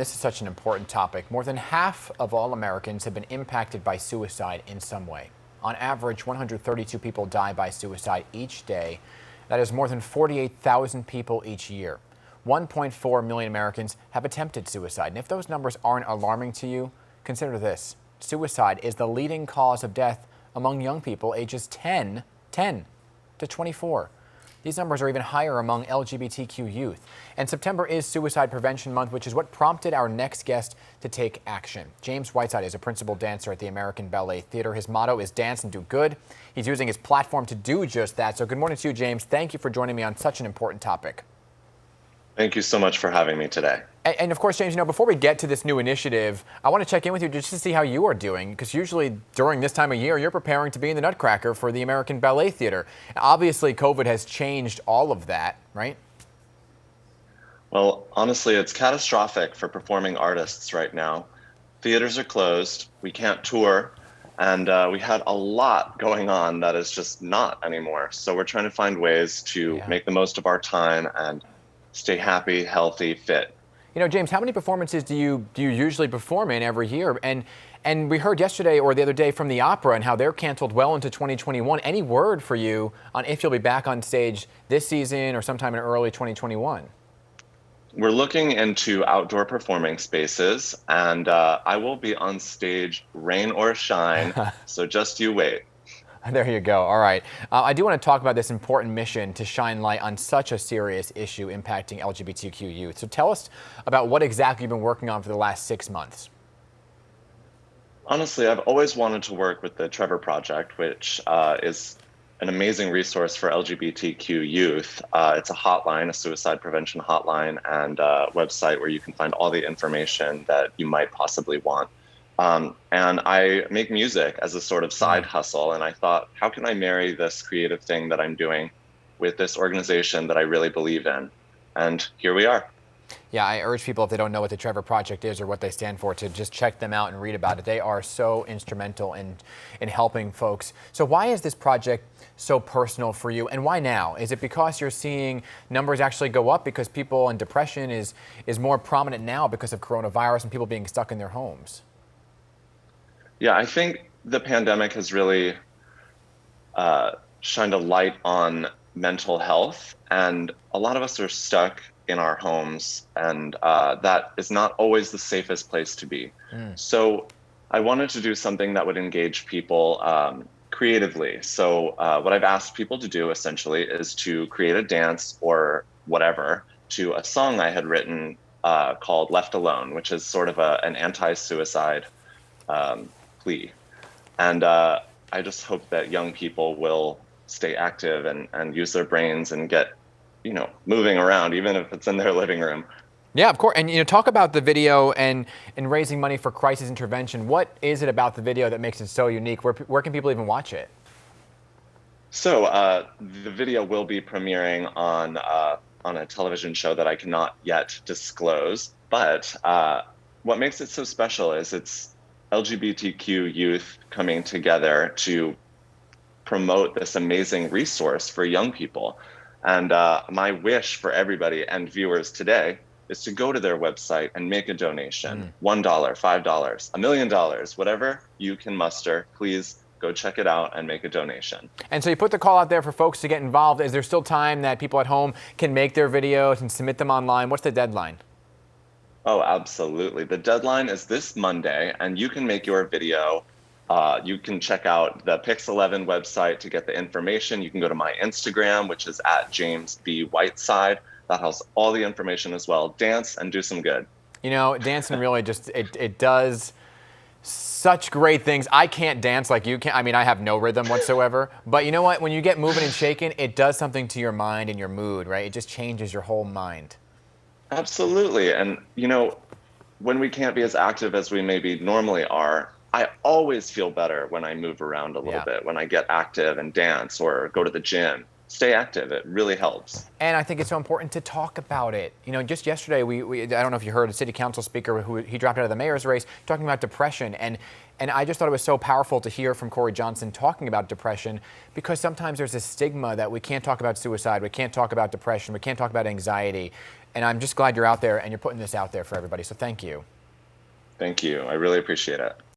this is such an important topic. More than half of all Americans have been impacted by suicide in some way. On average, 132 people die by suicide each day. That is more than 48,000 people each year. 1.4 million Americans have attempted suicide. And if those numbers aren't alarming to you, consider this. Suicide is the leading cause of death among young people ages 10 to 24. These numbers are even higher among LGBTQ youth. And September is Suicide Prevention Month, which is what prompted our next guest to take action. James Whiteside is a principal dancer at the American Ballet Theatre. His motto is dance and do good. He's using his platform to do just that. So good morning to you, James. Thank you for joining me on such an important topic. Thank you so much for having me today. And of course, James, before we get to this new initiative, I want to check in with you just to see how you are doing, because usually during this time of year, you're preparing to be in the Nutcracker for the American Ballet Theatre. Obviously, COVID has changed all of that, right? Well, honestly, it's catastrophic for performing artists right now. Theaters are closed, we can't tour, and we had a lot going on that is just not anymore. So we're trying to find ways to make the most of our time and stay happy, healthy, fit. James, how many performances do you usually perform in every year? And we heard yesterday or the other day from the opera and how they're canceled well into 2021. Any word for you on if you'll be back on stage this season or sometime in early 2021? We're looking into outdoor performing spaces, and I will be on stage rain or shine, so just you wait. There you go. All right. I do want to talk about this important mission to shine light on such a serious issue impacting LGBTQ youth. So tell us about what exactly you've been working on for the last 6 months. Honestly, I've always wanted to work with the Trevor Project, which is an amazing resource for LGBTQ youth. It's a hotline, a suicide prevention hotline, and a website where you can find all the information that you might possibly want. And I make music as a sort of side hustle. And I thought, how can I marry this creative thing that I'm doing with this organization that I really believe in? And here we are. Yeah, I urge people, if they don't know what the Trevor Project is or what they stand for, to just check them out and read about it. They are so instrumental in helping folks. So why is this project so personal for you, and why now? Is it because you're seeing numbers actually go up because people and depression is more prominent now because of coronavirus and people being stuck in their homes? Yeah, I think the pandemic has really shined a light on mental health, and a lot of us are stuck in our homes, and that is not always the safest place to be. So I wanted to do something that would engage people creatively. So what I've asked people to do essentially is to create a dance or whatever to a song I had written called Left Alone, which is sort of an anti-suicide plea. And I just hope that young people will stay active and use their brains and get, moving around, even if it's in their living room. Yeah, of course. And talk about the video and raising money for crisis intervention. What is it about the video that makes it so unique? Where can people even watch it? So the video will be premiering on a television show that I cannot yet disclose. But what makes it so special is it's LGBTQ youth coming together to promote this amazing resource for young people. And my wish for everybody and viewers today is to go to their website and make a donation. $1, $5, $1 million, whatever you can muster, please go check it out and make a donation. And so you put the call out there for folks to get involved. Is there still time that people at home can make their videos and submit them online? What's the deadline? Oh, absolutely. The deadline is this Monday, and you can make your video. You can check out the Pix11 website to get the information. You can go to my Instagram, which is @JamesB.Whiteside. That has all the information as well. Dance and do some good. Dancing really just, it does such great things. I can't dance like you can. I mean, I have no rhythm whatsoever. But you know what? When you get moving and shaking, it does something to your mind and your mood, right? It just changes your whole mind. Absolutely. And, when we can't be as active as we maybe normally are, I always feel better when I move around a little bit, when I get active and dance or go to the gym. Stay active. It really helps. And I think it's so important to talk about it. Just yesterday, I don't know if you heard a city council speaker he dropped out of the mayor's race talking about depression. And I just thought it was so powerful to hear from Corey Johnson talking about depression, because sometimes there's a stigma that we can't talk about suicide, we can't talk about depression, we can't talk about anxiety. And I'm just glad you're out there and you're putting this out there for everybody. So thank you. Thank you. I really appreciate it.